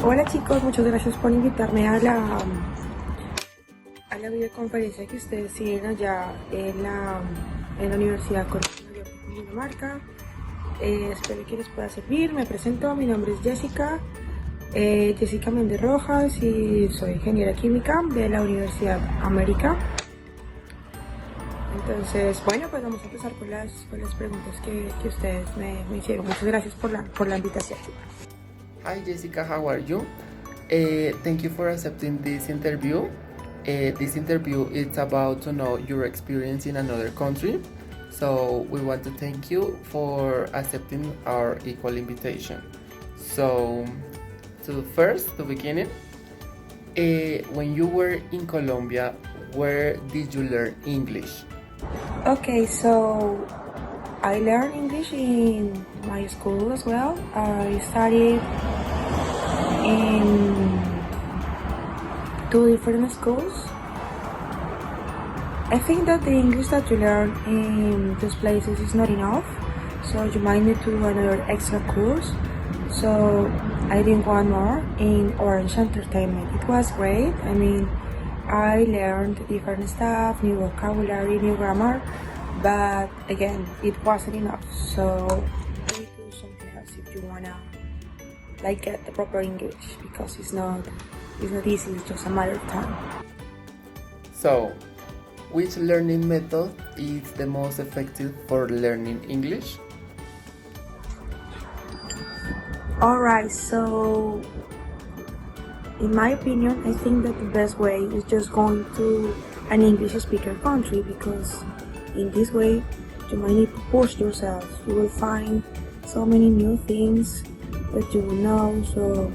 Hola chicos, muchas gracias por invitarme a la videoconferencia que ustedes tienen allá en la Universidad Colegio de Dinamarca. Espero que les pueda servir. Me presento, mi nombre es Jessica, Jessica Méndez Rojas, y soy ingeniera química de la Universidad América. Entonces, bueno, pues vamos a empezar con las preguntas que ustedes me hicieron. Muchas gracias por la invitación. Hi Jessica, how are you? Thank you for accepting this interview. This interview is about to know your experience in another country. So we want to thank you for accepting our equal invitation. So to beginning, when you were in Colombia, where did you learn English? Okay, so I learned English in my school as well. I studied in 2 different schools. I think that the English that you learn in those places is not enough, so you might need to do another extra course. So I did one more in Orange Entertainment. It was great. I mean, I learned different stuff, new vocabulary, new grammar, but again, it wasn't enough. So you do something else if you wanna get the proper English, because it's not easy. It's just a matter of time. So, which learning method is the most effective for learning English? Alright, so in my opinion, I think that the best way is just going to an English speaker country, because in this way you might need to push yourself. You will find so many new things that you will know, so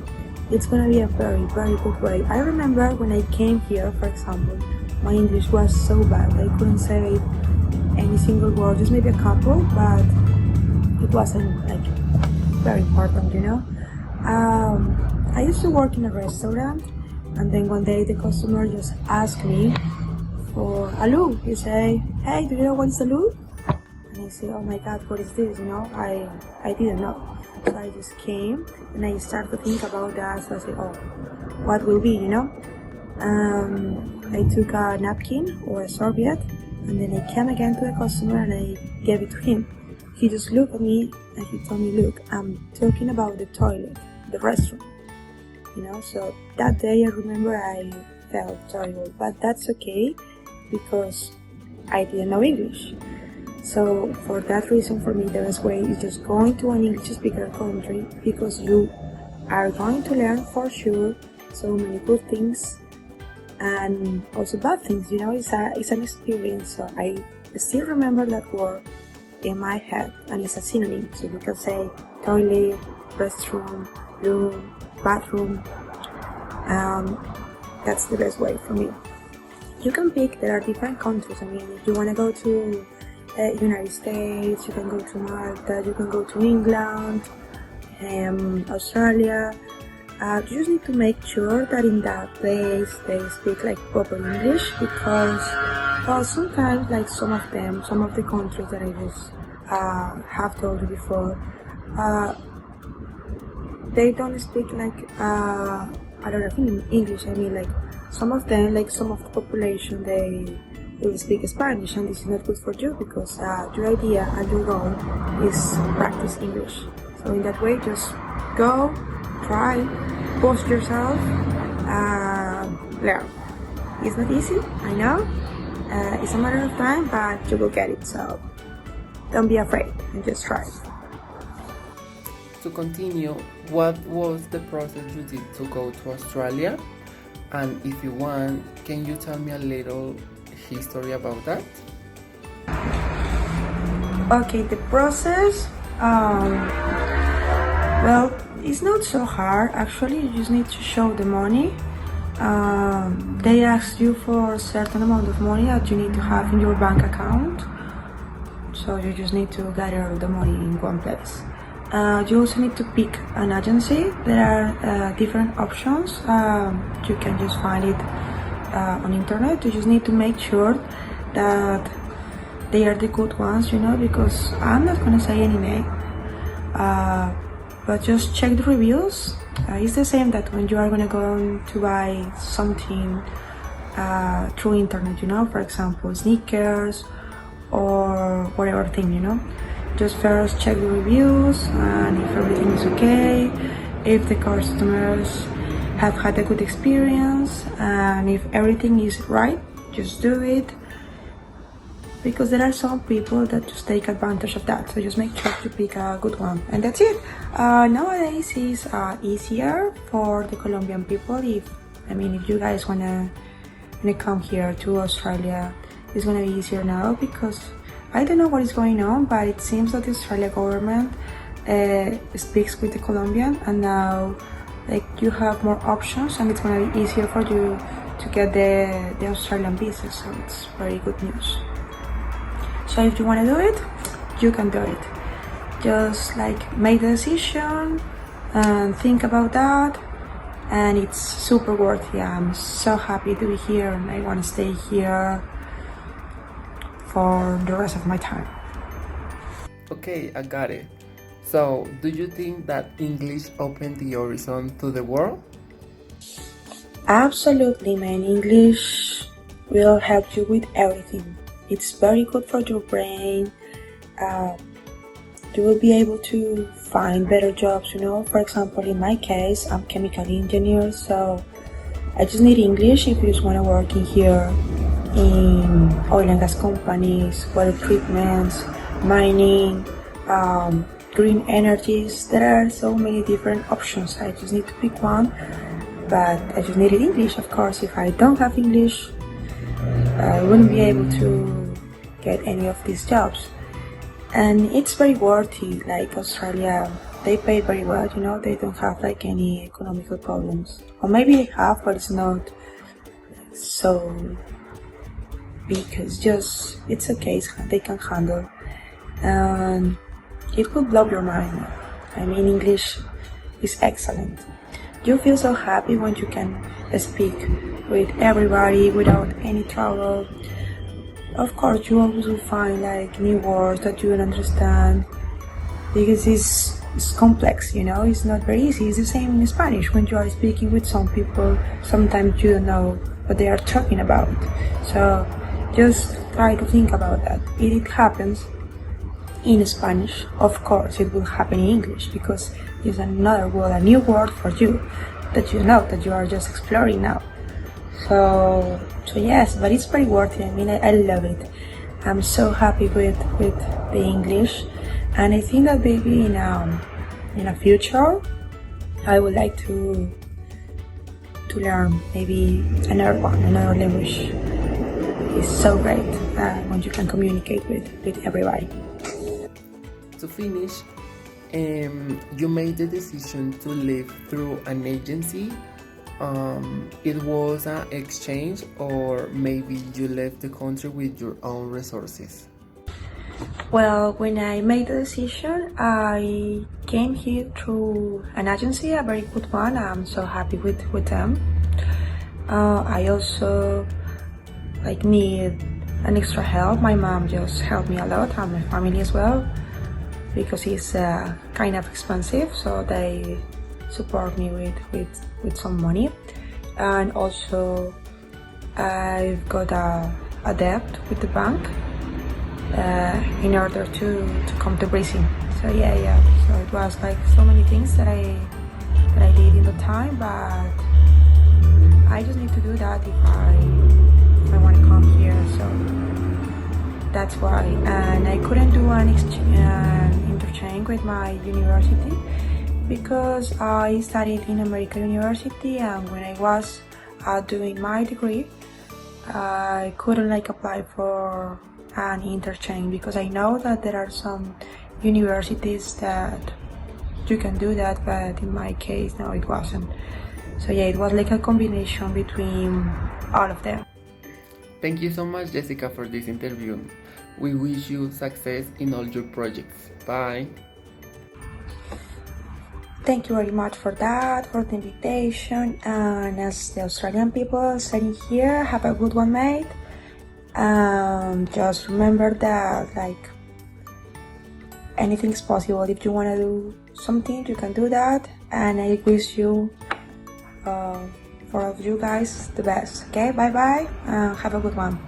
it's gonna be a very, very good way. I remember when I came here, for example, my English was so bad. I couldn't say any single word, just maybe a couple, but it wasn't very important, you know. I used to work in a restaurant, and then one day the customer just asked me for a loop. He say, "Hey, do you know what is a loop?" And I said, "Oh my God, what is this?" You know, I didn't know. So I just came and I started to think about that. So I said, "Oh, what will be?" You know. I took a napkin or a serviette, and then I came again to the customer and I gave it to him. He just looked at me and he told me, "Look, I'm talking about the toilet, the restroom." You know, so that day I remember I felt terrible, but that's okay because I didn't know English. So for that reason, for me, the best way is just going to an English speaker country, because you are going to learn for sure so many good things and also bad things. You know, it's an experience. So I still remember that word in my head, and it's a synonym. So you can say toilet, restroom, room, bathroom. That's the best way for me. You can pick, there are different countries. I mean, if you want to go to United States, you can go to Malta, you can go to England, Australia. You just need to make sure that in that place they speak proper English, because sometimes some of the countries that I just have told you before, they don't speak a lot of English. I mean, some of them, some of the population, they will speak Spanish, and this is not good for you, because your idea and your goal is practice English. So in that way, just go, try, push yourself, learn. It's not easy, I know. It's a matter of time, but you will get it. So don't be afraid and just try. To continue, what was the process you did to go to Australia? And if you want, can you tell me a little history about that? Okay, the process, well, it's not so hard. Actually, you just need to show the money. They ask you for a certain amount of money that you need to have in your bank account. So you just need to gather the money in one place. You also need to pick an agency. There are different options. You can just find it on internet. You just need to make sure that they are the good ones, you know, because I'm not gonna say any name, but just check the reviews. It's the same that when you are gonna go to buy something through internet, for example, sneakers or whatever thing, Just first check the reviews and if everything is okay, if the customers have had a good experience, and if everything is right, just do it. Because there are some people that just take advantage of that, so just make sure to pick a good one, and that's it. Nowadays it's easier for the Colombian people. If you guys wanna come here to Australia, it's gonna be easier now, because I don't know what is going on, but it seems that the Australian government speaks with the Colombian, and now you have more options, and it's gonna be easier for you to get the Australian visa, so it's very good news. So if you want to do it, you can do it. Just make the decision and think about that, and it's super worthy. I'm so happy to be here, and I want to stay here for the rest of my time. Okay, I got it. So, do you think that English opened the horizon to the world? Absolutely, man. English will help you with everything. It's very good for your brain. You will be able to find better jobs, For example, in my case, I'm chemical engineer, so I just need English if you just want to work in here in oil and gas companies, water treatments, mining, green energies. There are so many different options. I just need to pick one, but I just needed English, of course. If I don't have English, I wouldn't be able to get any of these jobs. And it's very worthy. Australia, they pay very well, They don't have any economical problems, or maybe they have, but it's not so big. It's okay. They can handle, and it will blow your mind. English is excellent. You feel so happy when you can speak with everybody without any trouble. Of course, you always will find new words that you don't understand, because it's complex, It's not very easy. It's the same in Spanish. When you are speaking with some people, sometimes you don't know what they are talking about. So just try to think about that. If it happens in Spanish, of course it will happen in English, because it's another word, a new word for you that that you are just exploring now. So yes, but it's very worthy. I love it. I'm so happy with the English, and I think that maybe in a future I would like to learn maybe another language. It's so great when you can communicate with everybody. To finish, you made the decision to live through an agency. It was an exchange, or maybe you left the country with your own resources? Well, when I made the decision, I came here through an agency, a very good one. I'm so happy with them. I also need an extra help. My mom just helped me a lot, and my family as well, because it's kind of expensive, so they support me with some money. And also I've got a debt with the bank in order to come to Brazil. So yeah, so it was so many things that I did in the time, but I just need to do that if I want to come here. So that's why. And I couldn't do an interchange with my university, because I studied in American University, and when I was doing my degree, I couldn't apply for an interchange, because I know that there are some universities that you can do that, but in my case, no, it wasn't. So yeah, it was a combination between all of them. Thank you so much, Jessica, for this interview. We wish you success in all your projects. Bye. Thank you very much for that, for the invitation. And as the Australian people sitting here, have a good one, mate. Just remember that anything's possible. If you want to do something, you can do that, and I wish you for all of you guys the best. Okay, bye bye, have a good one.